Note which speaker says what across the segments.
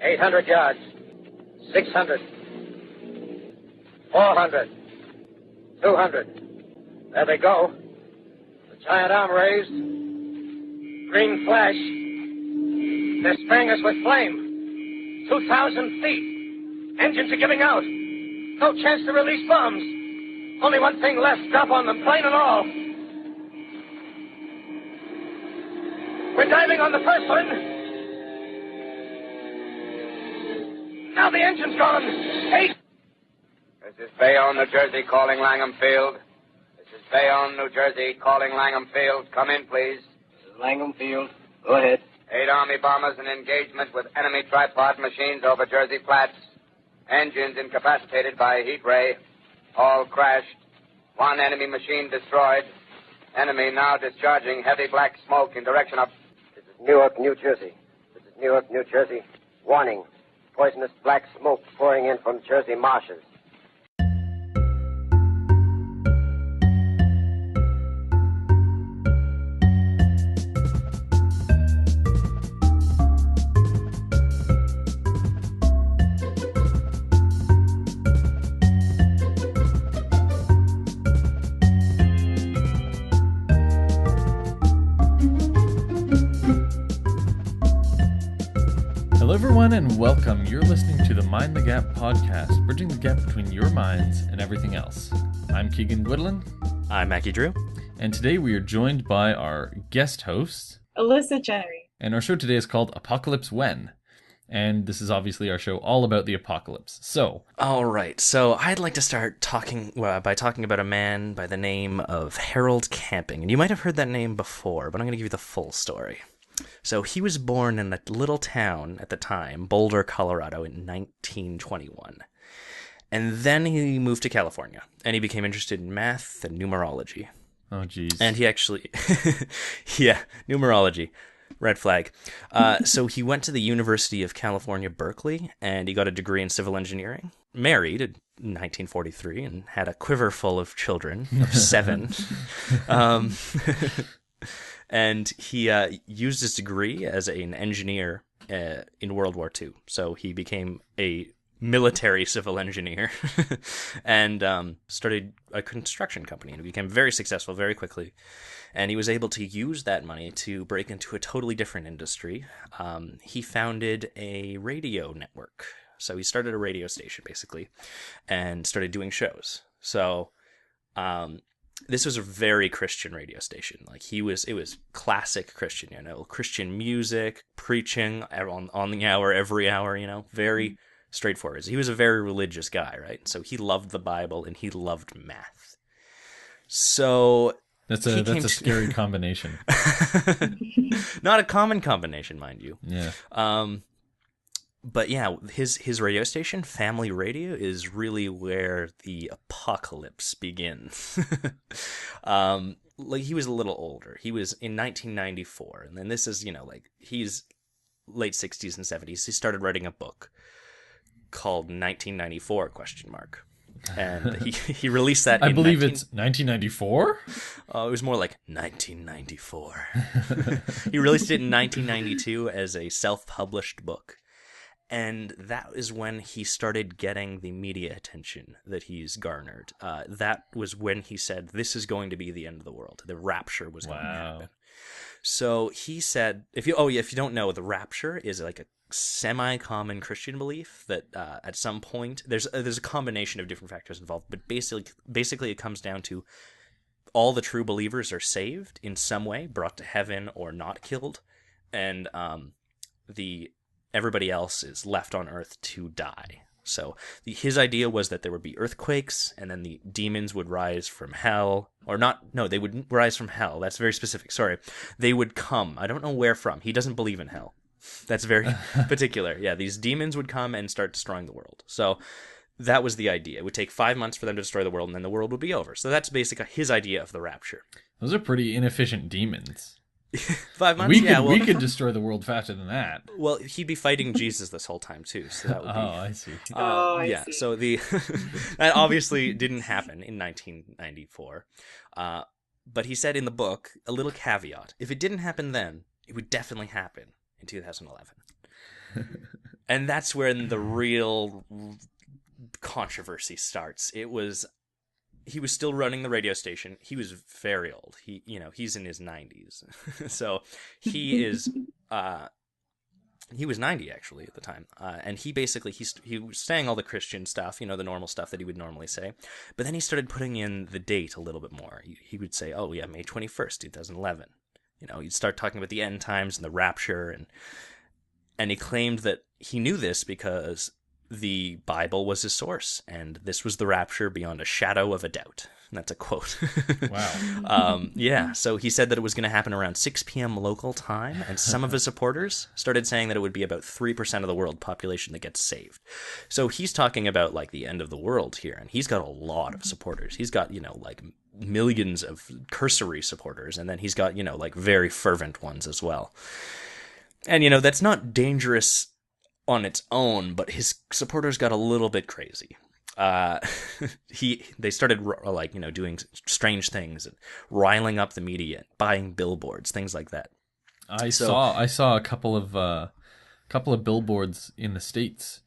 Speaker 1: 800 yards. 600. 400. 200. There they go. The giant arm raised. Green flash. They're spraying us with flame. 2,000 feet. Engines are giving out. No chance to release bombs. Only one thing left. Drop on them, plane and all. We're diving on the first one. Now the engine's gone. 8.
Speaker 2: This is Bayonne, New Jersey, calling Langham Field. This is Bayonne, New Jersey, calling Langham Field. Come in, please.
Speaker 1: This is Langham Field. Go ahead.
Speaker 2: 8 Army bombers in engagement with enemy tripod machines over Jersey Flats. Engines incapacitated by heat ray. All crashed. 1 enemy machine destroyed. Enemy now discharging heavy black smoke in direction of...
Speaker 1: This is Newark, New Jersey. This is Newark, New Jersey. Warning. Poisonous black smoke pouring in from Jersey marshes.
Speaker 3: Hello everyone and welcome. You're listening to the Mind the Gap podcast, bridging the gap between your minds and everything else. I'm Keegan Gwydlin.
Speaker 4: I'm Mackie Drew.
Speaker 3: And today we are joined by our guest host,
Speaker 5: Alyssa Chenery.
Speaker 3: And our show today is called Apocalypse When. And this is obviously our show all about the apocalypse. So,
Speaker 4: all right. So I'd like to start by talking about a man by the name of Harold Camping. And you might have heard that name before, but I'm going to give you the full story. So he was born in a little town at the time, Boulder, Colorado, in 1921. And then he moved to California, and he became interested in math and numerology.
Speaker 3: Oh, geez.
Speaker 4: And he actually, yeah, numerology, red flag. So he went to the University of California, Berkeley, and he got a degree in civil engineering, married in 1943, and had a quiver full of children, of 7. And he used his degree as an engineer in World War II. So he became a military civil engineer and started a construction company. And he became very successful very quickly. And he was able to use that money to break into a totally different industry. He founded a radio network. So he started a radio station, basically, and started doing shows. So... this was a very Christian radio station. It was classic Christian, Christian music, preaching on the hour, every hour, very straightforward. He was a very religious guy, right? So he loved the Bible and he loved math. So
Speaker 3: that's a scary combination.
Speaker 4: Not a common combination, mind you.
Speaker 3: Yeah.
Speaker 4: But yeah, his radio station, Family Radio, is really where the apocalypse begins. He was a little older. He was in 1994, and then this is, he's late 60s and 70s. He started writing a book called 1994 ? And he released that
Speaker 3: I believe it's 1994?
Speaker 4: Oh, it was more like 1994. He released it in 1992 as a self-published book. And that is when he started getting the media attention that he's garnered. That was when he said, this is going to be the end of the world. The rapture was going to happen. So he said, if you don't know, the rapture is like a semi-common Christian belief that at some point, there's a combination of different factors involved, but basically it comes down to all the true believers are saved in some way, brought to heaven or not killed, and everybody else is left on Earth to die. So his idea was that there would be earthquakes, and then the demons would rise from hell. They would rise from hell. That's very specific. Sorry. They would come. I don't know where from. He doesn't believe in hell. That's very particular. Yeah, these demons would come and start destroying the world. So that was the idea. It would take 5 months for them to destroy the world, and then the world would be over. So that's basically his idea of the rapture.
Speaker 3: Those are pretty inefficient demons.
Speaker 4: 5 months?
Speaker 3: We could destroy the world faster than that.
Speaker 4: Well, he'd be fighting Jesus this whole time, too. So that would be...
Speaker 3: I see.
Speaker 4: I see. So that obviously didn't happen in 1994. But he said in the book, a little caveat. If it didn't happen then, it would definitely happen in 2011. And that's when the real controversy starts. He was still running the radio station. He was very old. He's in his 90s. So he is he was 90 actually at the time. And he basically he was saying all the Christian stuff, the normal stuff that he would normally say. But then he started putting in the date a little bit more. He would say, "Oh yeah, May 21st, 2011." He'd start talking about the end times and the rapture, and he claimed that he knew this because the Bible was his source, and this was the rapture beyond a shadow of a doubt. And that's a quote.
Speaker 3: Wow.
Speaker 4: Yeah, so he said that it was going to happen around 6 p.m. local time, and some of his supporters started saying that it would be about 3% of the world population that gets saved. So he's talking about, like, the end of the world here, and he's got a lot of supporters. He's got, like, millions of cursory supporters, and then he's got, like, very fervent ones as well. And, that's not dangerous on its own, but his supporters got a little bit crazy. They started doing strange things and riling up the media, buying billboards, things like that.
Speaker 3: I saw a couple of billboards in the States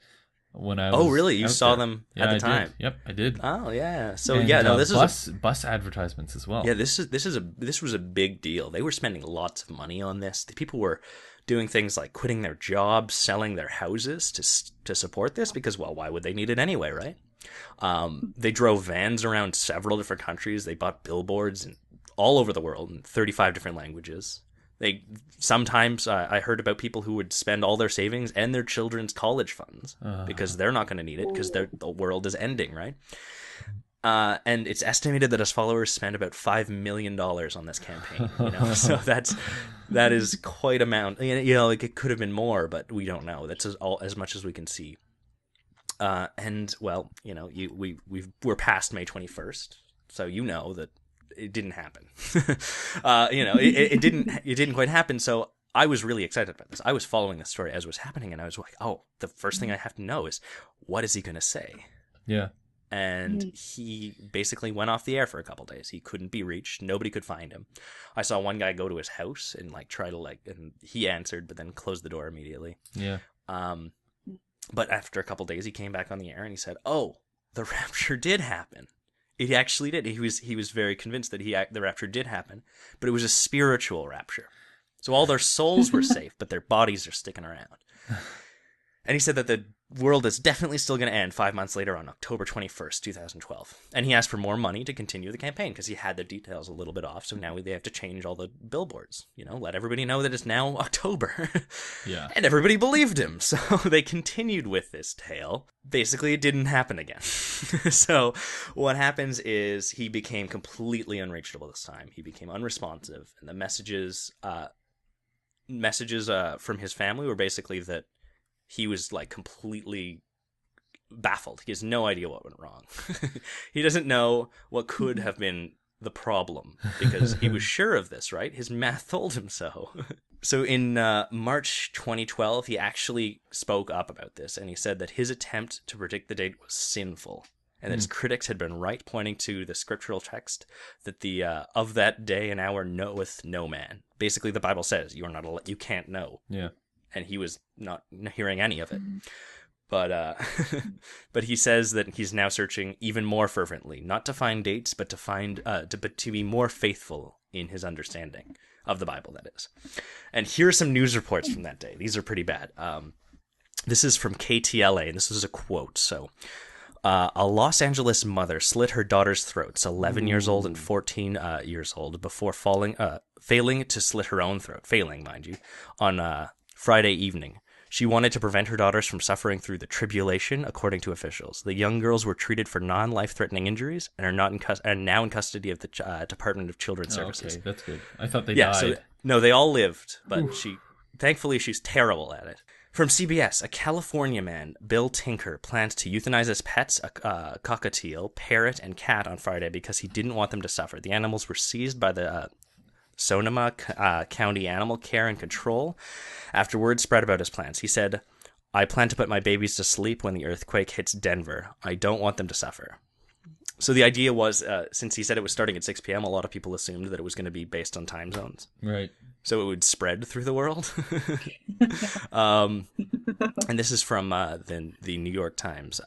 Speaker 3: when I was.
Speaker 4: Oh, really? You saw
Speaker 3: there.
Speaker 4: them at the time?
Speaker 3: Did. Yep, I did.
Speaker 4: Oh, yeah. So
Speaker 3: and,
Speaker 4: this
Speaker 3: is bus advertisements as well.
Speaker 4: Yeah, this was a big deal. They were spending lots of money on this. The people were doing things like quitting their jobs, selling their houses to support this because, well, why would they need it anyway, right? They drove vans around several different countries. They bought billboards all over the world in 35 different languages. Sometimes I heard about people who would spend all their savings and their children's college funds because they're not going to need it because the world is ending, right? And it's estimated that his followers spent about $5 million on this campaign. So that is quite amount. It could have been more, but we don't know. That's as much as we can see. And well, we're past May 21st, so that it didn't happen. It didn't quite happen. So I was really excited about this. I was following the story as it was happening, and I was like, oh, the first thing I have to know is what is he going to say?
Speaker 3: Yeah.
Speaker 4: And he basically went off the air for a couple days. He couldn't be reached. Nobody could find him. I saw one guy go to his house and try to and he answered, but then closed the door immediately.
Speaker 3: Yeah.
Speaker 4: But after a couple days, he came back on the air and he said, "Oh, the rapture did happen. It actually did." He was very convinced that the rapture did happen, but it was a spiritual rapture. So all their souls were safe, but their bodies are sticking around. And he said that the world is definitely still going to end 5 months later on October 21st, 2012. And he asked for more money to continue the campaign because he had the details a little bit off. So now they have to change all the billboards, let everybody know that it's now October.
Speaker 3: Yeah.
Speaker 4: And everybody believed him. So they continued with this tale. Basically, it didn't happen again. So what happens is he became completely unreachable this time. He became unresponsive. And the messages from his family were basically that he was completely baffled. He has no idea what went wrong. He doesn't know what could have been the problem because he was sure of this, right? His math told him so. So in March 2012, he actually spoke up about this, and he said that his attempt to predict the date was sinful, and that his critics had been right, pointing to the scriptural text that the of that day and hour knoweth no man. Basically, the Bible says you can't know.
Speaker 3: Yeah.
Speaker 4: And he was not hearing any of it. But but he says that he's now searching even more fervently, not to find dates, but to find but to be more faithful in his understanding of the Bible, that is. And here are some news reports from that day. These are pretty bad. This is from KTLA, and this is a quote. So, a Los Angeles mother slit her daughter's throats, 11 years old and 14 years old, before failing to slit her own throat, failing, mind you, on Friday evening. She wanted to prevent her daughters from suffering through the tribulation, according to officials. The young girls were treated for non-life-threatening injuries and are now in custody of the Department of Children's Services.
Speaker 3: Okay, that's good. I thought they died.
Speaker 4: No, they all lived, but thankfully she's terrible at it. From CBS, a California man, Bill Tinker, planned to euthanize his pets, a cockatiel, parrot, and cat on Friday because he didn't want them to suffer. The animals were seized by the Sonoma County Animal Care and Control after word spread about his plans. He said, "I plan to put my babies to sleep when the earthquake hits Denver. I don't want them to suffer." So the idea was, since he said it was starting at 6 p.m., a lot of people assumed that it was going to be based on time zones.
Speaker 3: Right.
Speaker 4: So it would spread through the world. And this is from the New York Times.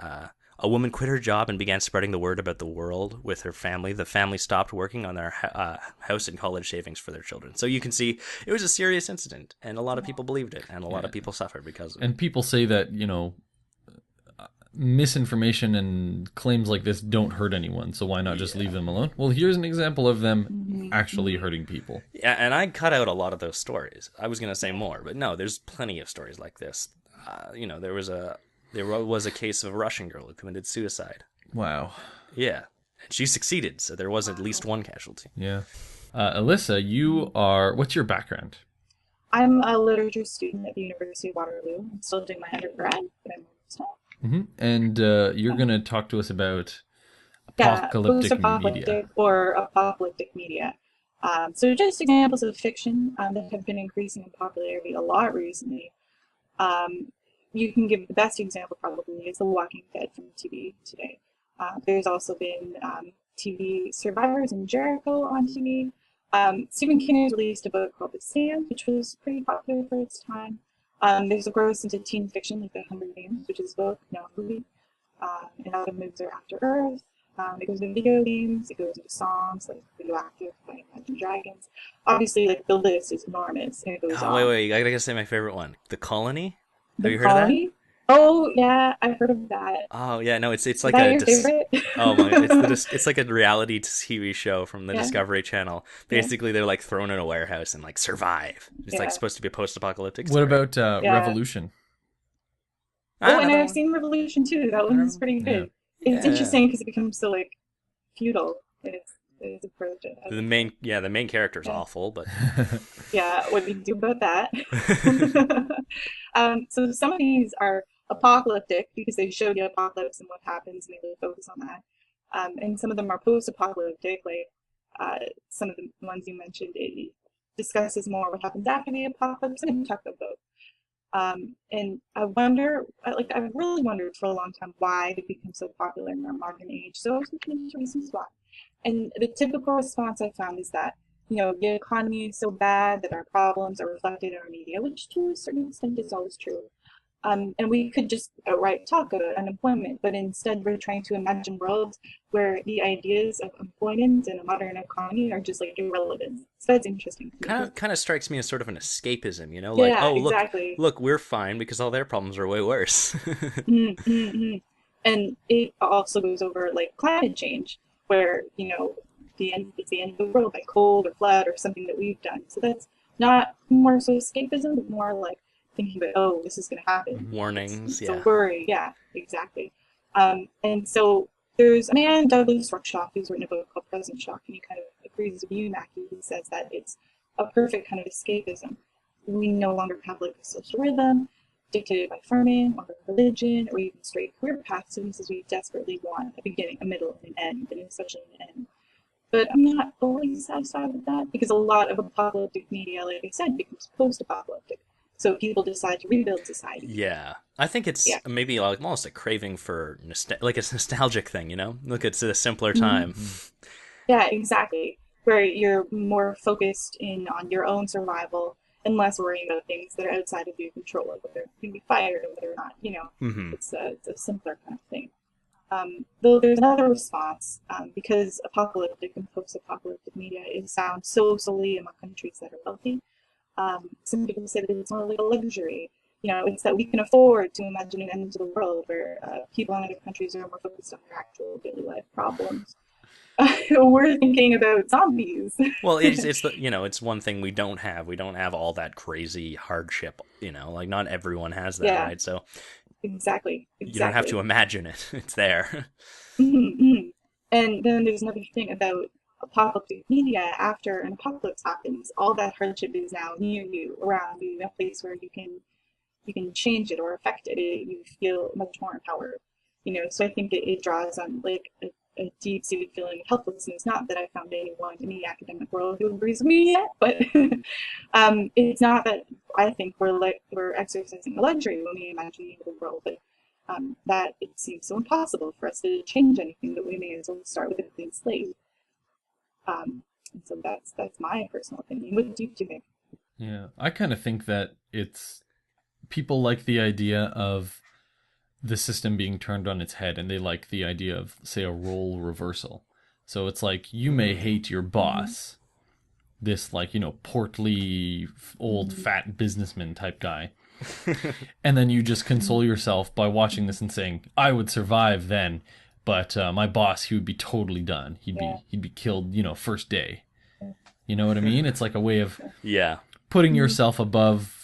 Speaker 4: A woman quit her job and began spreading the word about the world with her family. The family stopped working on their house and college savings for their children. So you can see it was a serious incident, and a lot of people believed it, and a lot of people suffered because of it.
Speaker 3: And people say that, misinformation and claims like this don't hurt anyone, so why not just leave them alone? Well, here's an example of them actually hurting people.
Speaker 4: Yeah, and I cut out a lot of those stories. I was going to say more, but no, there's plenty of stories like this. There was a case of a Russian girl who committed suicide.
Speaker 3: Wow.
Speaker 4: Yeah, and she succeeded, so there was at least one casualty.
Speaker 3: Yeah. Alyssa, what's your background?
Speaker 5: I'm a literature student at the University of Waterloo. I'm still doing my undergrad, but I'm almost done.
Speaker 3: Mm-hmm. And you're going to talk to us about apocalyptic media.
Speaker 5: Or apocalyptic media. So just examples of fiction that have been increasing in popularity a lot recently. You can give the best example probably is The Walking Dead from TV today. There's also been TV Survivors and Jericho on TV. Stephen King has released a book called The Stand, which was pretty popular for its time. There's a growth into teen fiction like The Hunger Games, which is a book, now a movie. And Autumn Moves Are After Earth. It goes into video games, it goes into songs like Radioactive by Imagine Dragons. Obviously, like, the list is enormous, and it goes on.
Speaker 4: Wait, I gotta say my favorite one. The Colony? Have you heard
Speaker 5: Colony?
Speaker 4: of that?
Speaker 5: Oh, yeah, I've heard of that.
Speaker 4: Oh, yeah, no, it's like
Speaker 5: your favorite?
Speaker 4: Oh my, it's like a reality TV show from the Discovery Channel. Basically, they're like thrown in a warehouse and like survive. It's like supposed to be a post-apocalyptic story.
Speaker 3: What about Revolution?
Speaker 5: Oh, and I've seen Revolution too. That one's pretty good. Yeah. It's interesting because it becomes so like feudal. It's approach.
Speaker 4: The main character is awful, but
Speaker 5: yeah, what do you do about that? So some of these are apocalyptic because they show the apocalypse and what happens, and they really focus on that. And some of them are post-apocalyptic, like some of the ones you mentioned. It discusses more what happens after the apocalypse, and we talk about both. And I've really wondered for a long time why they become so popular in our modern age. So I was looking into reasons why. And the typical response I found is that, the economy is so bad that our problems are reflected in our media, which to a certain extent is always true. And we could just outright talk about unemployment, but instead we're trying to imagine worlds where the ideas of employment and a modern economy are just like irrelevant. So that's interesting.
Speaker 4: Kind of strikes me as sort of an escapism,
Speaker 5: exactly.
Speaker 4: Look, we're fine because all their problems are way worse.
Speaker 5: Mm-hmm. And it also goes over like climate change, where it's the end of the world by cold or flood or something that we've done. So that's not more so escapism, but more like thinking about, this is going to happen.
Speaker 4: Warnings,
Speaker 5: it's a worry, yeah, exactly. And so there's a man, Douglas Rushkoff, who's written a book called Present Shock, and he kind of agrees with you, Mackie. He says that it's a perfect kind of escapism. We no longer have like a social rhythm dictated by farming or religion or even straight career paths. So he says we desperately want a beginning, a middle, and an end, and especially an end. But I'm not always satisfied with that because a lot of apocalyptic media, like I said, becomes post-apocalyptic. So people decide to rebuild society.
Speaker 4: Yeah. I think it's maybe like almost a craving for like a nostalgic thing, Look, it's a simpler time.
Speaker 5: Mm-hmm. Yeah, exactly. Where you're more focused in on your own survival and less worrying about things that are outside of your control, like whether you can be fired or whether or not,
Speaker 4: Mm-hmm.
Speaker 5: It's a simpler kind of thing. Though there's another response, because apocalyptic and post-apocalyptic media sound so solely among countries that are wealthy. Some people say that it's more like a luxury. It's that we can afford to imagine an end to the world where people in other countries are more focused on their actual daily life problems. We're thinking about zombies.
Speaker 4: Well, it's one thing we don't have. We don't have all that crazy hardship. Like not everyone has that, right? So
Speaker 5: exactly.
Speaker 4: You don't have to imagine it; it's there.
Speaker 5: Mm-hmm. And then there's another thing about apocalyptic media. After an apocalypse happens, all that hardship is now near you, around you, in a place where you can change it or affect it. You feel much more empowered. So I think it draws on like a deep-seated feeling of helplessness. Not that I found anyone in the academic world who agrees with me yet, but it's not that I think we're exercising a luxury when we imagine the end of the world, but that it seems so impossible for us to change anything that we may as well start with a clean slate. And so that's my personal opinion. What do you think?
Speaker 3: Yeah, I kind of think that it's people like the idea of the system being turned on its head, and they like the idea of, say, a role reversal. So it's like, you may hate your boss, this, like, portly, old, fat businessman type guy. And then you just console yourself by watching this and saying, I would survive then, but my boss, he would be totally done. He'd be killed, first day. You know what I mean? It's like a way of putting yourself above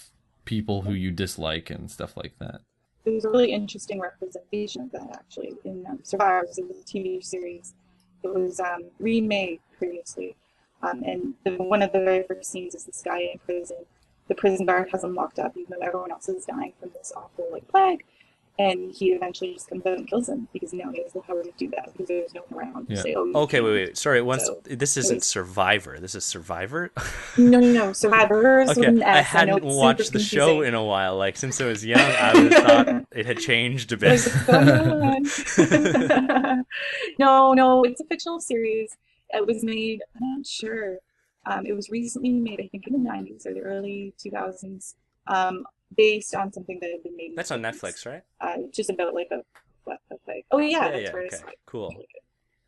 Speaker 3: people who you dislike and stuff like that.
Speaker 5: There's a really interesting representation of that, actually, in Survivors. It was a TV series. It was remade previously. And one of the very first scenes is this guy in prison. The prison guard has him locked up, even though everyone else is dying from this awful plague. And he eventually just comes out and kills him, because now he has the power to do that, because there's no one around to say,
Speaker 4: okay, wait. Sorry, this isn't Survivor. This is Survivor?
Speaker 5: No. Survivors with an S.
Speaker 4: I hadn't watched the show in a while. Since I was young, I always thought it had changed a bit.
Speaker 5: No, it's a fictional series. It was made, I'm not sure. It was recently made, I think, in the 90s or the early 2000s. Based on something that had been made.
Speaker 4: That's on Netflix, right?
Speaker 5: Just about a plague. Oh yeah, that's where it's
Speaker 4: cool.
Speaker 5: Really good.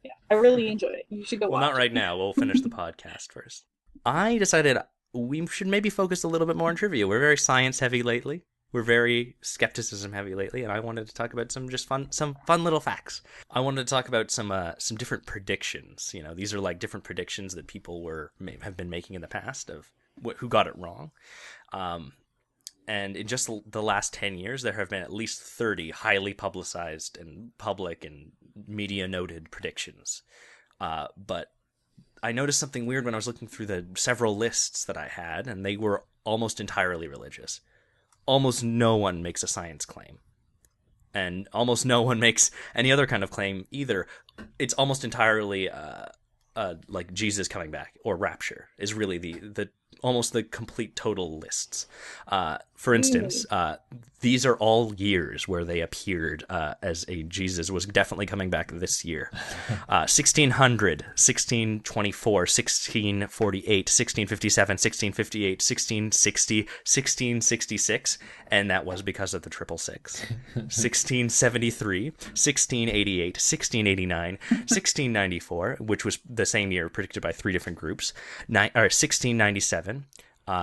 Speaker 5: Yeah, I really enjoyed it. You should go watch.
Speaker 4: Well, not right now. We'll finish the podcast first. I decided we should maybe focus a little bit more on trivia. We're very science heavy lately. We're very skepticism heavy lately, and I wanted to talk about some fun little facts. I wanted to talk about some different predictions. These are different predictions that people have been making in the past of who got it wrong. And in just the last 10 years, there have been at least 30 highly publicized and public and media-noted predictions. But I noticed something weird when I was looking through the several lists that I had, and they were almost entirely religious. Almost no one makes a science claim. And almost no one makes any other kind of claim either. It's almost entirely Jesus coming back, or rapture is really the almost the complete total lists. For instance, these are all years where they appeared as a Jesus was definitely coming back this year. 1600, 1624, 1648, 1657, 1658, 1660, 1666, and that was because of the 666. 1673, 1688, 1689, 1694, which was the same year predicted by three different groups, 1697.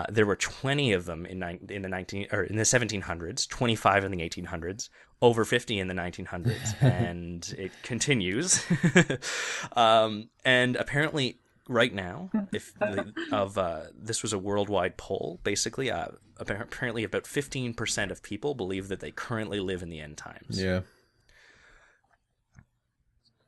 Speaker 4: There were 20 of them in the 1700s, 25 in the 1800s, over 50 in the 1900s, and it continues. And apparently, right now, this was a worldwide poll. Basically, apparently, about 15% of people believe that they currently live in the end times.
Speaker 3: Yeah.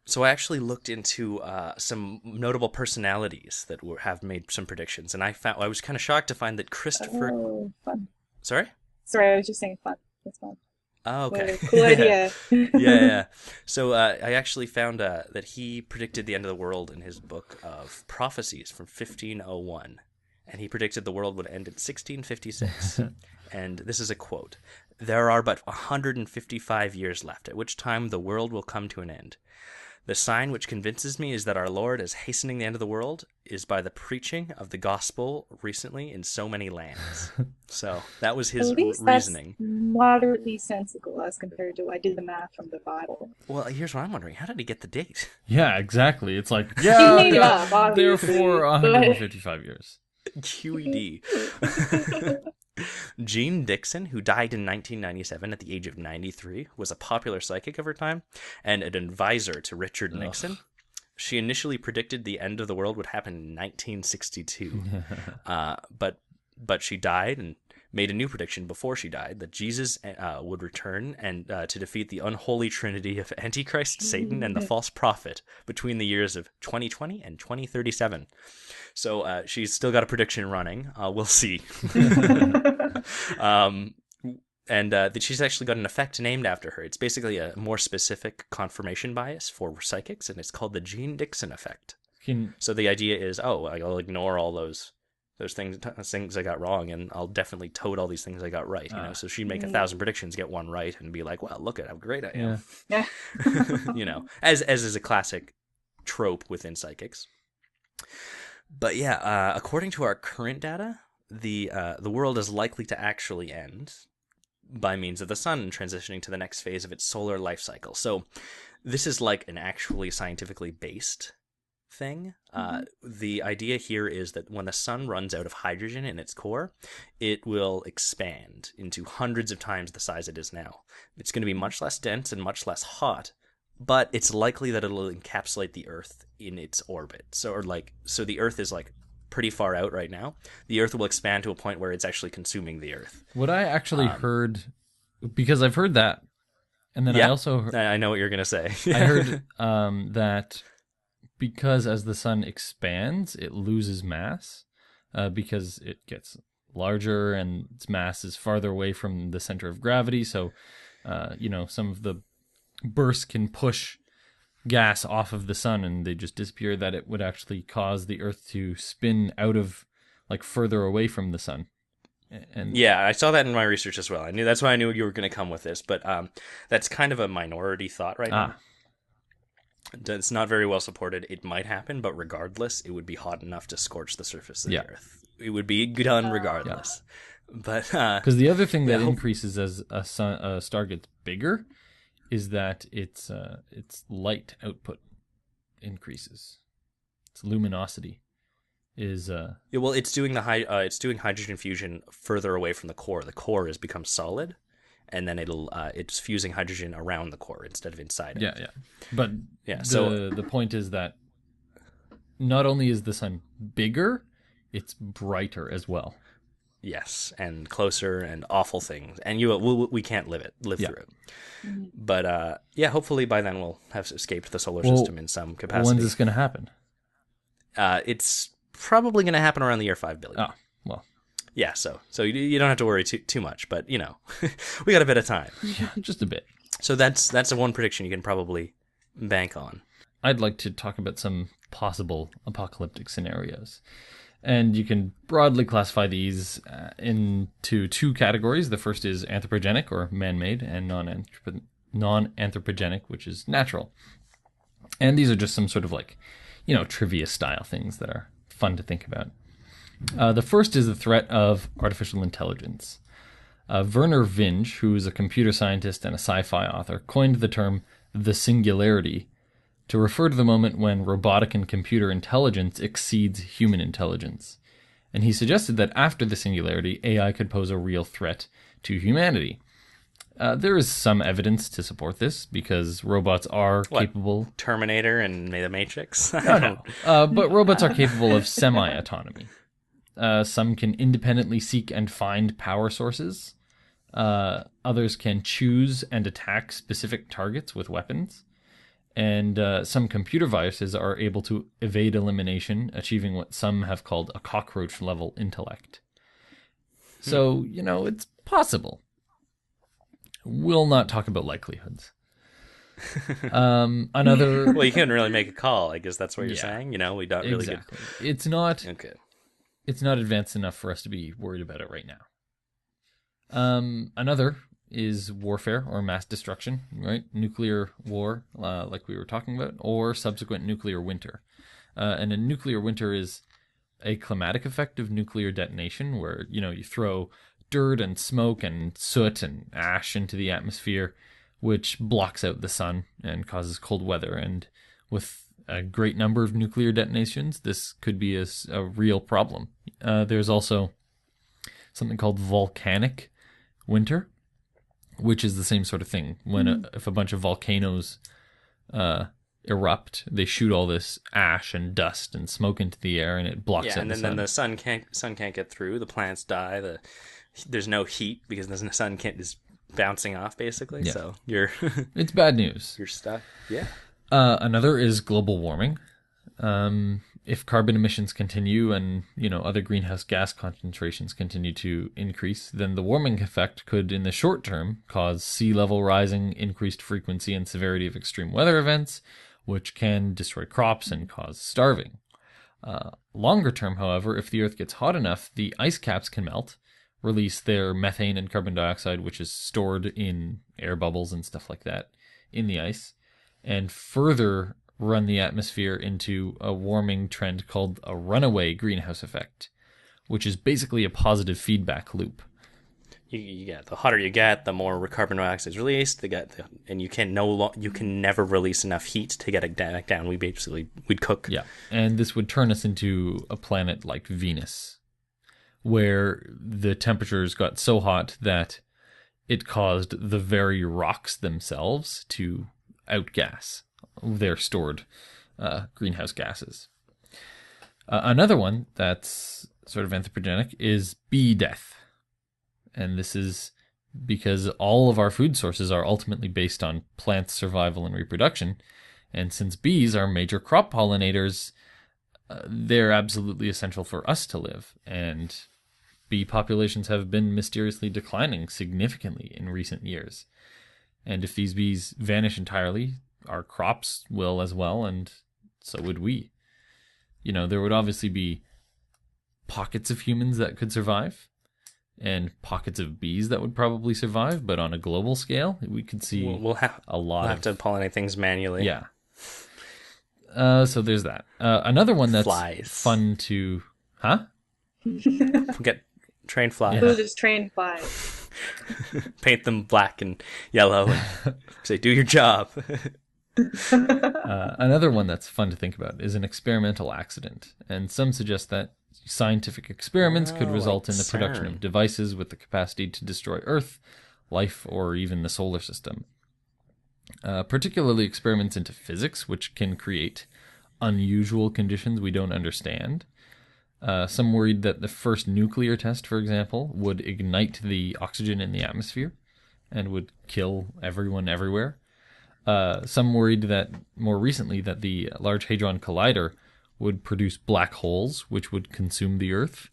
Speaker 4: So I actually looked into some notable personalities that have made some predictions, and I was kind of shocked to find that Christopher.
Speaker 5: Oh, fun.
Speaker 4: Sorry,
Speaker 5: I was just saying fun. That's fun.
Speaker 4: Oh, okay.
Speaker 5: Cool idea.
Speaker 4: Yeah. So I actually found that he predicted the end of the world in his book of prophecies from 1501, and he predicted the world would end in 1656. And this is a quote: "There are but 155 years left, at which time the world will come to an end. The sign which convinces me is that our Lord is hastening the end of the world is by the preaching of the gospel recently in so many lands." So that was his reasoning.
Speaker 5: That's moderately sensible as compared to I did the math from the Bible.
Speaker 4: Well, here's what I'm wondering: how did he get the date?
Speaker 3: Yeah, exactly. It's like,
Speaker 5: He made it up, obviously.
Speaker 3: therefore 155 years.
Speaker 4: QED. Jean Dixon, who died in 1997 at the age of 93, was a popular psychic of her time and an advisor to Richard Nixon. She initially predicted the end of the world would happen in 1962, but she died and made a new prediction before she died that Jesus would return and to defeat the unholy trinity of Antichrist, Satan, and the false prophet between the years of 2020 and 2037. So she's still got a prediction running. We'll see. And that she's actually got an effect named after her. It's basically a more specific confirmation bias for psychics, and it's called the Jean Dixon effect. So the idea is, I'll ignore all those things I got wrong, and I'll definitely tote all these things I got right. So she'd make 1,000 predictions, get one right, and be like, "Well, look at how great I am."
Speaker 5: Yeah.
Speaker 4: As is a classic trope within psychics. But yeah, according to our current data, the world is likely to actually end by means of the sun and transitioning to the next phase of its solar life cycle. So this is like an actually scientifically based thing. The idea here is that when the sun runs out of hydrogen in its core, it will expand into hundreds of times the size it is now. It's going to be much less dense and much less hot, but it's likely that it'll encapsulate the Earth in its orbit. So the Earth is like pretty far out right now. The Earth will expand to a point where it's actually consuming the Earth.
Speaker 3: What I actually heard, because I've heard that, and then I also
Speaker 4: I know what you're going to say.
Speaker 3: I heard that because as the sun expands, it loses mass because it gets larger and its mass is farther away from the center of gravity. So, some of the bursts can push gas off of the sun and they just disappear, that it would actually cause the Earth to spin out of, like, further away from the sun. And
Speaker 4: yeah, I saw that in my research as well. That's why I knew you were going to come with this, but that's kind of a minority thought right now. It's not very well supported. It might happen, but regardless, it would be hot enough to scorch the surface of the Earth. It would be done regardless. Yeah. But
Speaker 3: because the other thing that increases as a star gets bigger is that its light output increases. Its luminosity is
Speaker 4: it's doing it's doing hydrogen fusion further away from the core. The core has become solid, and then it's fusing hydrogen around the core instead of inside it.
Speaker 3: Yeah. But the point is that not only is the sun bigger, it's brighter as well.
Speaker 4: Yes, and closer and awful things, and we can't live through it. But hopefully by then we'll have escaped the solar system in some capacity.
Speaker 3: When's this going to happen?
Speaker 4: It's probably going to happen around the year 5 billion.
Speaker 3: Oh, well.
Speaker 4: Yeah, so you don't have to worry too much, but we got a bit of time.
Speaker 3: Yeah, just a bit.
Speaker 4: So that's the one prediction you can probably bank on.
Speaker 3: I'd like to talk about some possible apocalyptic scenarios. And you can broadly classify these into two categories. The first is anthropogenic, or man-made, and non-anthropogenic, which is natural. And these are just some sort of trivia-style things that are fun to think about. The first is the threat of artificial intelligence. Werner Vinge, who is a computer scientist and a sci-fi author, coined the term the singularity to refer to the moment when robotic and computer intelligence exceeds human intelligence. And he suggested that after the singularity, AI could pose a real threat to humanity. There is some evidence to support this, because robots are capable...
Speaker 4: Terminator and The Matrix?
Speaker 3: No. But robots are capable of semi-autonomy. Some can independently seek and find power sources. Others can choose and attack specific targets with weapons. And some computer viruses are able to evade elimination, achieving what some have called a cockroach-level intellect. So, it's possible. We'll not talk about likelihoods. Another...
Speaker 4: Well, you couldn't really make a call. I guess that's what you're saying. We don't really
Speaker 3: exactly. It's not...
Speaker 4: Okay.
Speaker 3: It's not advanced enough for us to be worried about it right now. Another is warfare or mass destruction, right? Nuclear war, like we were talking about, or subsequent nuclear winter. And a nuclear winter is a climatic effect of nuclear detonation, where, you throw dirt and smoke and soot and ash into the atmosphere, which blocks out the sun and causes cold weather. And with a great number of nuclear detonations, this could be a real problem. There's also something called volcanic winter, which is the same sort of thing. If a bunch of volcanoes erupt, they shoot all this ash and dust and smoke into the air, and it blocks out the sun.
Speaker 4: Then the sun can't get through. The plants die. There's no heat because the sun is bouncing off, basically. Yeah. So you're
Speaker 3: it's bad news.
Speaker 4: You're stuck. Yeah.
Speaker 3: Another is global warming. If carbon emissions continue and, other greenhouse gas concentrations continue to increase, then the warming effect could, in the short term, cause sea level rising, increased frequency and severity of extreme weather events, which can destroy crops and cause starving. Longer term, however, if the Earth gets hot enough, the ice caps can melt, release their methane and carbon dioxide, which is stored in air bubbles and stuff like that, in the ice, and further run the atmosphere into a warming trend called a runaway greenhouse effect, which is basically a positive feedback loop.
Speaker 4: you get the hotter you get, the more carbon dioxide is released. And you can never release enough heat to get it back down. We'd cook.
Speaker 3: Yeah, and this would turn us into a planet like Venus, where the temperatures got so hot that it caused the very rocks themselves to outgas their stored greenhouse gases. Another one that's sort of anthropogenic is bee death. And this is because all of our food sources are ultimately based on plant survival and reproduction. And since bees are major crop pollinators, they're absolutely essential for us to live. And bee populations have been mysteriously declining significantly in recent years. And if these bees vanish entirely, our crops will as well, and so would we. You know, there would obviously be pockets of humans that could survive, and pockets of bees that would probably survive, but on a global scale, we could see
Speaker 4: we'll have to pollinate things manually.
Speaker 3: Yeah. So there's that. Another one that's
Speaker 4: flies.
Speaker 3: Fun to... Huh?
Speaker 4: Get trained flies.
Speaker 5: We'll just train flies.
Speaker 4: Paint them black and yellow and say, do your job.
Speaker 3: Another one that's fun to think about is an experimental accident. And some suggest that scientific experiments could result in the production of devices with the capacity to destroy Earth, life, or even the solar system. Particularly experiments into physics, which can create unusual conditions we don't understand. Some worried that the first nuclear test, for example, would ignite the oxygen in the atmosphere and would kill everyone everywhere. Some worried that more recently that the Large Hadron Collider would produce black holes, which would consume the Earth.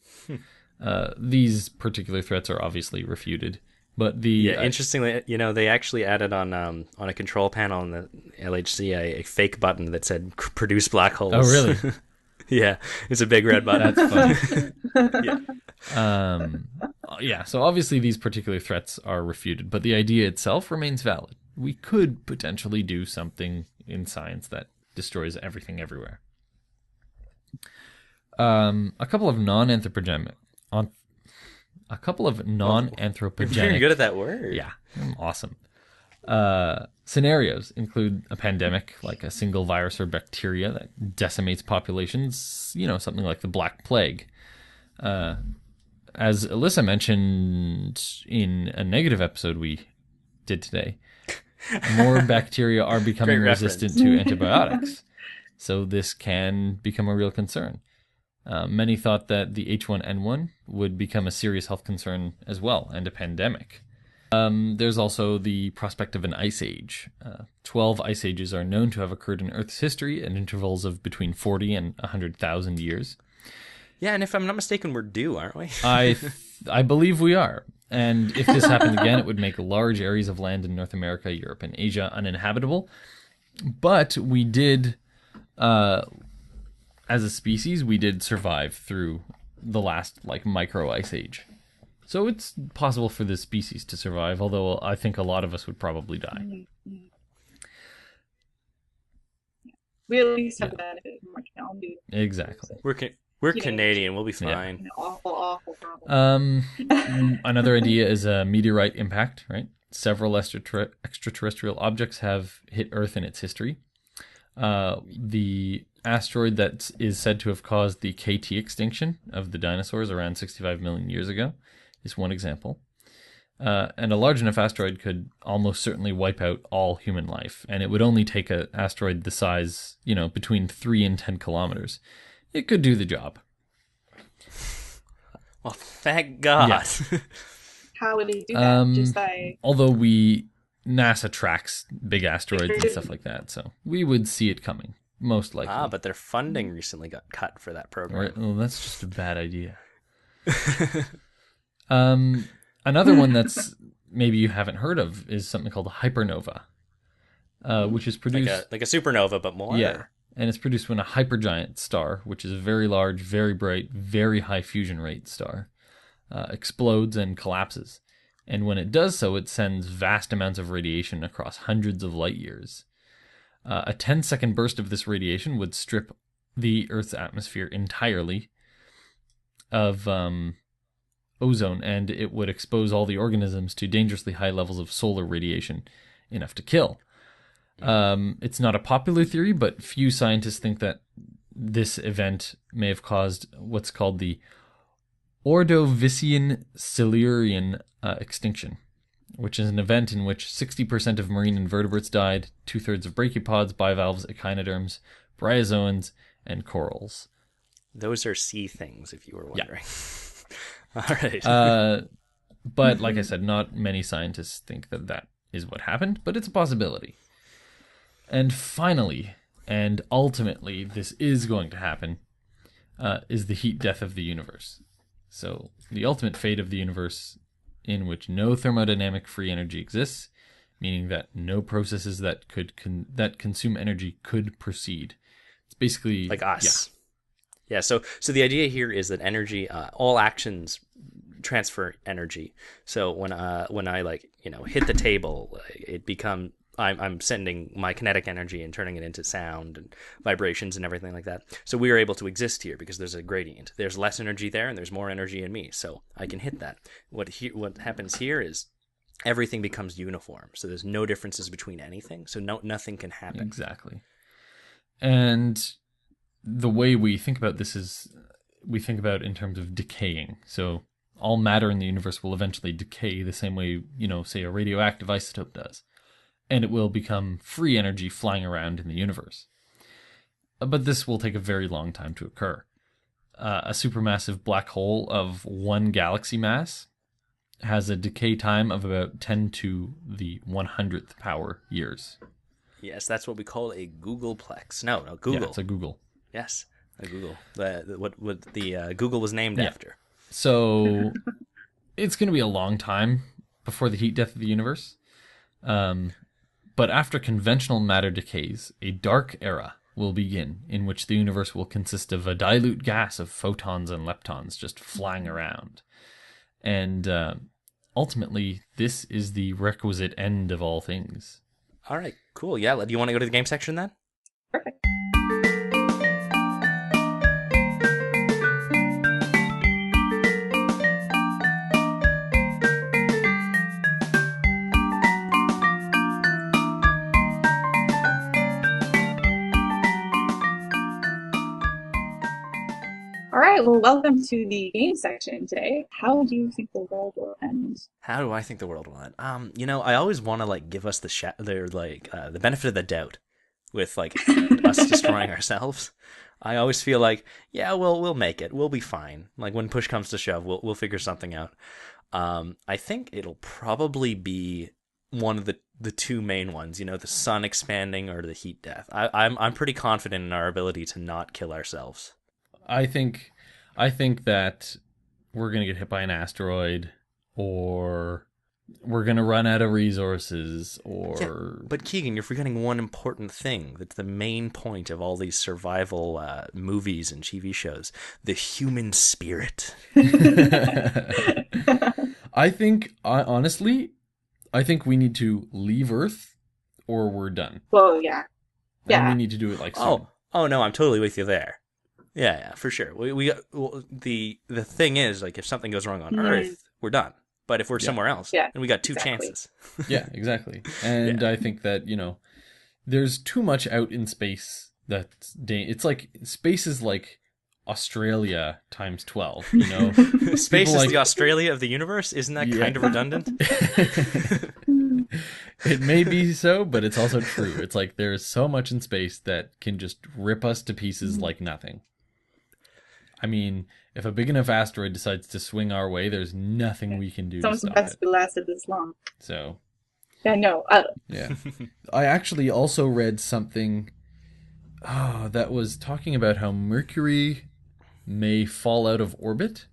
Speaker 3: These particular threats are obviously refuted. But
Speaker 4: interestingly, they actually added on a control panel in the LHC a fake button that said "produce black holes."
Speaker 3: Oh, really?
Speaker 4: Yeah, it's a big red button.
Speaker 3: That's fun. Yeah. So obviously these particular threats are refuted, but the idea itself remains valid. We could potentially do something in science that destroys everything everywhere. A couple of non-anthropogenic.
Speaker 4: You're very good at that word.
Speaker 3: Yeah, I'm awesome. Scenarios include a pandemic, like a single virus or bacteria that decimates populations, something like the Black Plague. As Alyssa mentioned in a negative episode we did today, more bacteria are becoming resistant to antibiotics. So this can become a real concern. Many thought that the H1N1 would become a serious health concern as well, and a pandemic. There's also the prospect of an ice age. 12 ice ages are known to have occurred in Earth's history at intervals of between 40 and 100,000 years.
Speaker 4: Yeah, and if I'm not mistaken, we're due, aren't we?
Speaker 3: I believe we are. And if this happened again, it would make large areas of land in North America, Europe, and Asia uninhabitable. But we did... as a species, we did survive through the last, micro ice age. So it's possible for this species to survive, although I think a lot of us would probably die.
Speaker 5: We at least have the benefit from our technology.
Speaker 3: Exactly.
Speaker 4: We're Canadian. We'll be fine.
Speaker 5: An awful problem.
Speaker 3: Another idea is a meteorite impact, right? Several extraterrestrial objects have hit Earth in its history. The asteroid that is said to have caused the KT extinction of the dinosaurs around 65 million years ago is one example. And a large enough asteroid could almost certainly wipe out all human life. And it would only take an asteroid the size, between 3 and 10 kilometers. It could do the job.
Speaker 4: Well, thank God.
Speaker 3: Yes.
Speaker 5: How would he do that? Just by...
Speaker 3: Although NASA tracks big asteroids and stuff like that, so we would see it coming, most likely.
Speaker 4: But their funding recently got cut for that program.
Speaker 3: Right. Well, that's just a bad idea. Another one that's maybe you haven't heard of is something called a hypernova, which is produced...
Speaker 4: Like a supernova, but more?
Speaker 3: Yeah, and it's produced when a hypergiant star, which is a very large, very bright, very high fusion rate star, explodes and collapses. And when it does so, it sends vast amounts of radiation across hundreds of light years. A 10-second burst of this radiation would strip the Earth's atmosphere entirely of ozone, and it would expose all the organisms to dangerously high levels of solar radiation, enough to kill. It's not a popular theory, but few scientists think that this event may have caused what's called the Ordovician-Silurian extinction, which is an event in which 60% of marine invertebrates died, 2/3 of brachiopods, bivalves, echinoderms, bryozoans, and corals.
Speaker 4: Those are sea things, if you were wondering.
Speaker 3: Yeah.
Speaker 4: All right.
Speaker 3: But like I said, not many scientists think that that is what happened, but it's a possibility. And finally, and ultimately, this is going to happen, is the heat death of the universe. So the ultimate fate of the universe, in which no thermodynamic free energy exists, meaning that no processes that could that consume energy could proceed. It's basically
Speaker 4: like us. Yeah. So the idea here is that energy, all actions transfer energy. So when I like, hit the table, it becomes, I'm sending my kinetic energy and turning it into sound and vibrations and everything like that. So we are able to exist here because there's a gradient. There's less energy there and there's more energy in me. So I can hit that. What happens here is everything becomes uniform. So there's no differences between anything. So nothing can happen.
Speaker 3: Exactly. And the way we think about this is we think about in terms of decaying. So all matter in the universe will eventually decay the same way, say a radioactive isotope does. And it will become free energy flying around in the universe. But this will take a very long time to occur. A supermassive black hole of 1 galaxy mass has a decay time of about 10 to the 100th power years.
Speaker 4: Yes, that's what we call a Googleplex. No, Google.
Speaker 3: Yeah, it's a Google.
Speaker 4: Yes, a Google. What the Google was named after.
Speaker 3: So it's going to be a long time before the heat death of the universe. But after conventional matter decays, a dark era will begin in which the universe will consist of a dilute gas of photons and leptons just flying around. And ultimately, this is the requisite end of all things.
Speaker 4: All right, cool. Yeah, do you want to go to the game section then?
Speaker 5: Perfect. All right, well, welcome to the game section today. How do you think the world will end?
Speaker 4: How do I think the world will end? I always want to give us the benefit of the doubt with us destroying ourselves. I always feel like, yeah, we'll make it. We'll be fine. Like when push comes to shove, we'll figure something out. I think it'll probably be one of the two main ones. The sun expanding or the heat death. I'm pretty confident in our ability to not kill ourselves.
Speaker 3: I think that we're going to get hit by an asteroid, or we're going to run out of resources, or...
Speaker 4: Yeah, but Keegan, you're forgetting one important thing that's the main point of all these survival movies and TV shows. The human spirit.
Speaker 3: Honestly, I think we need to leave Earth, or we're done.
Speaker 5: Well, yeah.
Speaker 3: And we need to do it soon.
Speaker 4: Oh no, I'm totally with you there. Yeah, for sure. The thing is, if something goes wrong on Earth, we're done. But if we're somewhere else, then we got two chances.
Speaker 3: Yeah, exactly. And I think that, there's too much out in space it's like, space is like Australia times 12,
Speaker 4: Space is the Australia of the universe? Isn't that kind of redundant?
Speaker 3: It may be so, but it's also true. It's like there's so much in space that can just rip us to pieces like nothing. I mean, if a big enough asteroid decides to swing our way, there's nothing we can do to stop it.
Speaker 5: It lasted this long.
Speaker 3: So.
Speaker 5: Yeah, no.
Speaker 3: Yeah. I actually also read something that was talking about how Mercury may fall out of orbit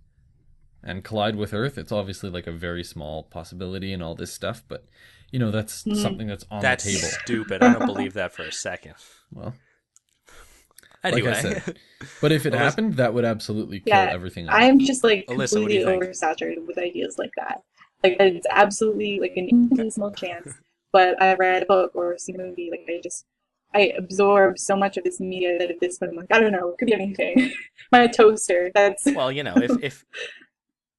Speaker 3: and collide with Earth. It's obviously a very small possibility and all this stuff, but, that's something that's on the table.
Speaker 4: That's stupid. I don't believe that for a second.
Speaker 3: Well...
Speaker 4: Anyway.
Speaker 3: Like I said. But if it happened, that would absolutely kill everything else.
Speaker 5: I'm just
Speaker 4: Alyssa,
Speaker 5: completely oversaturated with ideas like that. It's absolutely an infinitesimal chance. But I read a book or seen a movie, I absorb so much of this media that at this point I'm I don't know, it could be anything. My toaster, that's...
Speaker 4: Well,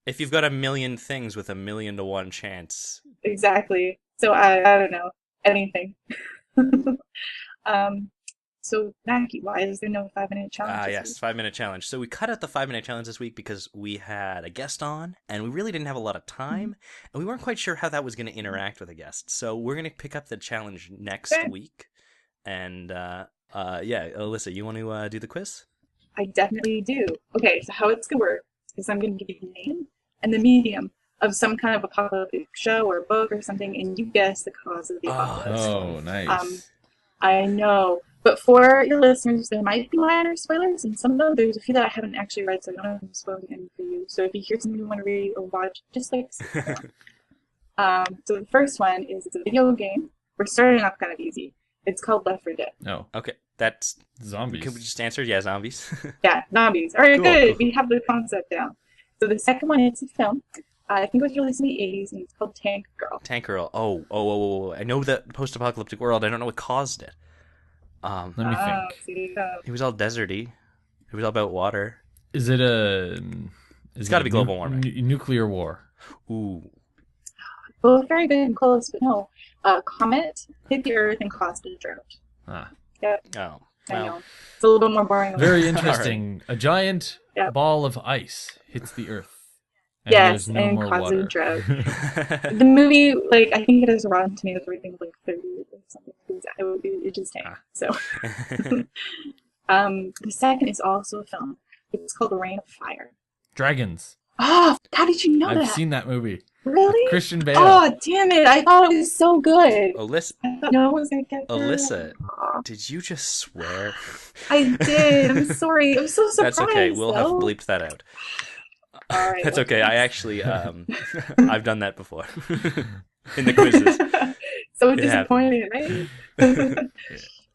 Speaker 4: If you've got a million things with 1,000,000 to 1 chance.
Speaker 5: Exactly. So I don't know. Anything. So Mackie, why is there no 5-minute challenge?
Speaker 4: Yes, 5-minute challenge. So we cut out the 5-minute challenge this week because we had a guest on, and we really didn't have a lot of time, and we weren't quite sure how that was going to interact with a guest. So we're going to pick up the challenge next week. And Alyssa, you want to do the quiz?
Speaker 5: I definitely do. Okay, so how it's going to work is I'm going to give you the name and the medium of some kind of apocalyptic show or book or something, and you guess the cause of the apocalypse.
Speaker 3: Oh, nice.
Speaker 5: I know. But for your listeners, there might be minor spoilers, and some of them, there's a few that I haven't actually read, so I don't know if I'm spoiling any for you. So if you hear something you want to read or watch, just like so the first one is it's a video game. We're starting off kind of easy. It's called Left 4 Dead.
Speaker 3: Oh,
Speaker 4: Okay, that's...
Speaker 3: zombies.
Speaker 4: Can we just answer? Yeah, zombies.
Speaker 5: Yeah, zombies. All right,
Speaker 4: Cool,
Speaker 5: good.
Speaker 4: cool.
Speaker 5: We have the concept down. So the second one is a film. I think it was released in the 80s, and it's called Tank Girl.
Speaker 4: Tank Girl. Oh. I know the post-apocalyptic world. I don't know what caused it.
Speaker 3: Let me think.
Speaker 5: See,
Speaker 4: It was all deserty. It was all about water.
Speaker 3: Is it a?
Speaker 4: It's gotta be global warming.
Speaker 3: Nuclear war.
Speaker 4: Ooh.
Speaker 5: both very good and close, but no. A comet hit the Earth and caused a drought.
Speaker 3: Ah.
Speaker 5: Yep,
Speaker 4: Oh.
Speaker 5: I
Speaker 4: Well,
Speaker 5: know. It's a little bit more boring.
Speaker 3: Very interesting. A giant
Speaker 5: Yep.
Speaker 3: ball of ice hits the Earth. And
Speaker 5: Yes,
Speaker 3: there's no
Speaker 5: and
Speaker 3: more
Speaker 5: causes a
Speaker 3: water.
Speaker 5: drought. The movie, like, I think it has a Rotten Tomatoes rating of like 30 or something. It just tanked. So, the second is also a film. It's called The Reign of Fire.
Speaker 3: Dragons.
Speaker 5: Oh, how did you know
Speaker 3: I've
Speaker 5: that?
Speaker 3: seen that movie.
Speaker 5: Really?
Speaker 3: Christian Bale.
Speaker 5: Oh, damn it! I thought it was so good.
Speaker 4: Alyssa,
Speaker 5: I thought no one was gonna get that.
Speaker 4: Alyssa,
Speaker 5: Aw,
Speaker 4: did you just swear?
Speaker 5: I did. I'm sorry. I'm so surprised.
Speaker 4: That's okay. We'll have
Speaker 5: though.
Speaker 4: bleeped that out.
Speaker 5: All right.
Speaker 4: That's
Speaker 5: well,
Speaker 4: okay. I actually, I've done that before in the quizzes.
Speaker 5: So
Speaker 4: It
Speaker 5: disappointed, right?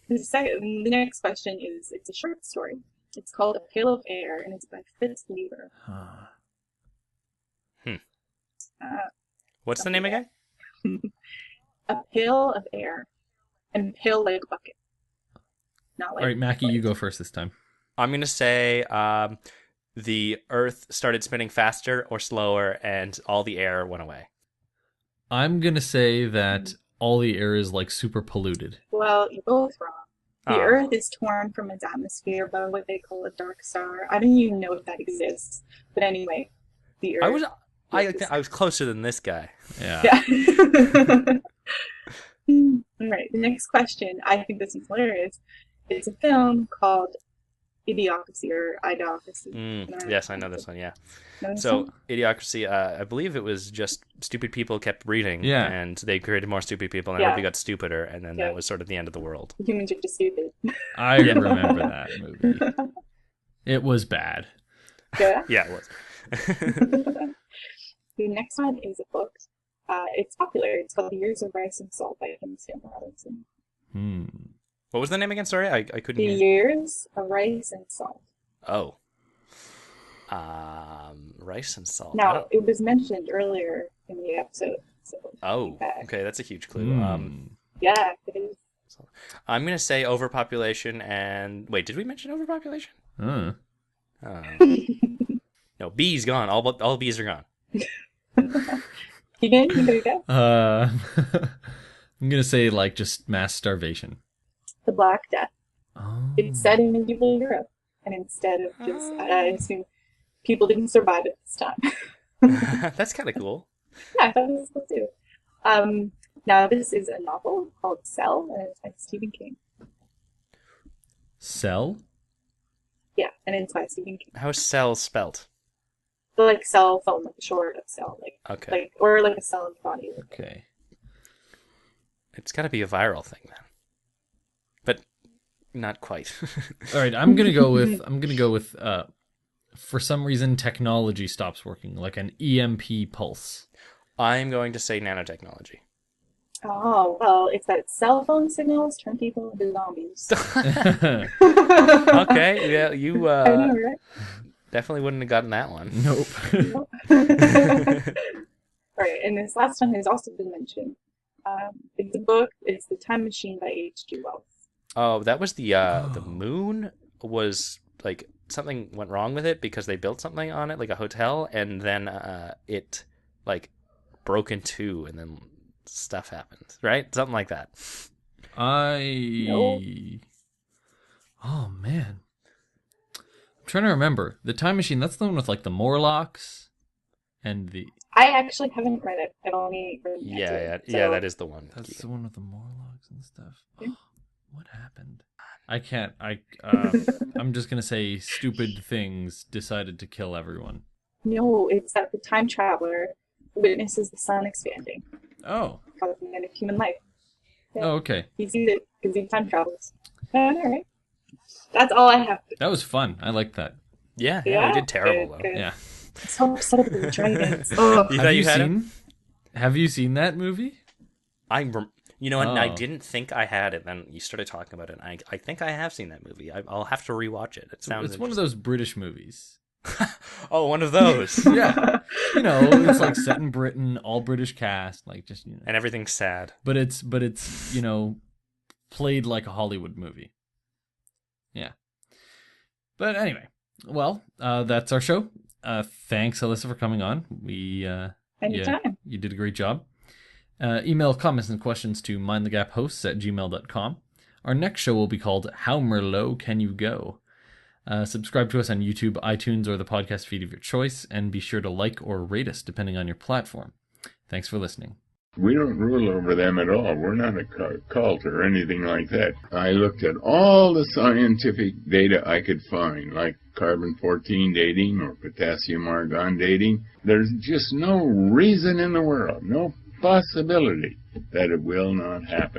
Speaker 5: The next question is, it's a short story. It's called A Pail of Air, and it's by Fitz Lieber.
Speaker 4: What's the name again?
Speaker 5: A Pail of Air, and pail like bucket. Not like
Speaker 3: All right, Mackie, you go first this time.
Speaker 4: I'm gonna say the Earth started spinning faster or slower, and all the air went away.
Speaker 3: I'm going to say that all the air is like super polluted.
Speaker 5: Well, you're both wrong. The
Speaker 4: Oh.
Speaker 5: Earth is torn from its atmosphere by what they call a dark star. I don't even know if that exists. But anyway, the Earth...
Speaker 4: I was closer than this guy.
Speaker 3: Yeah.
Speaker 5: Yeah. All right, the next question. I think this is hilarious. It's a film called Idiocracy or Idiocracy.
Speaker 4: Yes, I know this one. Yeah.
Speaker 5: Know this
Speaker 4: So
Speaker 5: one?
Speaker 4: Idiocracy, I believe it was just stupid people kept breeding,
Speaker 3: Yeah.
Speaker 4: and they created more stupid people, and
Speaker 5: Yeah.
Speaker 4: everybody got stupider, and then
Speaker 5: Yeah.
Speaker 4: that was sort of the end of the world.
Speaker 5: Humans are just stupid.
Speaker 3: I remember that movie. It was bad.
Speaker 5: Yeah.
Speaker 4: Yeah, it was.
Speaker 5: The next one is a book. It's popular. It's called The Years of Rice and Salt by Kim Stanley Robinson.
Speaker 4: What was the name again? Sorry, I couldn't
Speaker 5: The
Speaker 4: hear.
Speaker 5: Years of Rice and Salt.
Speaker 4: Oh. Rice and salt. I
Speaker 5: Now,
Speaker 4: don't-
Speaker 5: it was mentioned earlier in the episode. So
Speaker 4: Oh,
Speaker 5: back.
Speaker 4: okay, that's a huge clue.
Speaker 5: Yeah, it is.
Speaker 4: I'm gonna say overpopulation and wait, did we mention overpopulation?
Speaker 3: Uh.
Speaker 4: No, bees gone. All bees are gone.
Speaker 5: You gonna go?
Speaker 3: I'm going to say like just mass starvation.
Speaker 5: The Black Death.
Speaker 3: Oh.
Speaker 5: It's set in medieval Europe. And instead of just, I assume people didn't survive at this time.
Speaker 4: That's kind of cool.
Speaker 5: Yeah, I thought it was cool too. Now, this is a novel called Cell, and it's by Stephen King.
Speaker 3: Cell?
Speaker 5: Yeah, and it's by Stephen King.
Speaker 4: How's cell spelt?
Speaker 5: But like cell phone, like short of cell,
Speaker 4: Okay.
Speaker 5: like or like a cell in the body.
Speaker 3: Okay.
Speaker 4: It's got to be a viral thing then. But not quite.
Speaker 3: All right, I'm going to go with for some reason technology stops working, like an EMP pulse.
Speaker 4: I'm going to say nanotechnology.
Speaker 5: Oh, well, it's that cell phone signals turn people into zombies.
Speaker 4: Okay, yeah, you
Speaker 5: I know, right?
Speaker 4: definitely wouldn't have gotten that one.
Speaker 3: Nope.
Speaker 5: Right, and this last one has also been mentioned. It's a book. It's The Time Machine by H.G. Wells.
Speaker 4: Oh, that was the moon was like something went wrong with it because they built something on it, like a hotel, and then it like broke in two, and then stuff happened, right? Something like that.
Speaker 5: No.
Speaker 3: Oh man, I'm trying to remember the Time Machine. That's the one with like the Morlocks and the.
Speaker 5: I actually haven't read it. I've only read it.
Speaker 4: Yeah, that is the one.
Speaker 3: That's the one with the Morlocks and stuff.
Speaker 5: Yeah.
Speaker 3: What happened? I can't. I'm just gonna say stupid things decided to kill everyone.
Speaker 5: No, it's that the time traveler witnesses the sun expanding,
Speaker 3: Oh.
Speaker 5: causing the end of human life. Yeah.
Speaker 3: Oh, okay.
Speaker 5: He sees it because he time travels. All right. That's all I have.
Speaker 3: That was fun. I liked that.
Speaker 4: Yeah, we did terrible though.
Speaker 5: Good.
Speaker 3: Yeah.
Speaker 5: So upset about the dragons. Oh.
Speaker 4: You thought you had him?
Speaker 3: Have you seen that movie?
Speaker 4: You know what? I
Speaker 3: Oh.
Speaker 4: didn't think I had it. Then you started talking about it. And I think I have seen that movie. I'll have to rewatch it. It sounds.
Speaker 3: It's one of those British movies.
Speaker 4: Oh, one of those.
Speaker 3: Yeah. It's like set in Britain, all British cast, like just
Speaker 4: And everything's sad.
Speaker 3: But it's played like a Hollywood movie. Yeah. But anyway, well, that's our show. Thanks, Alyssa, for coming on.
Speaker 5: Anytime.
Speaker 3: You did a great job. Email comments and questions to mindthegaphosts@gmail.com. Our next show will be called How Merlot Can You Go? Subscribe to us on YouTube, iTunes, or the podcast feed of your choice, and be sure to like or rate us depending on your platform. Thanks for listening.
Speaker 6: We don't rule over them at all. We're not a cult or anything like that. I looked at all the scientific data I could find, like carbon-14 dating or potassium-argon dating. There's just no reason in the world, no possibility that it will not happen.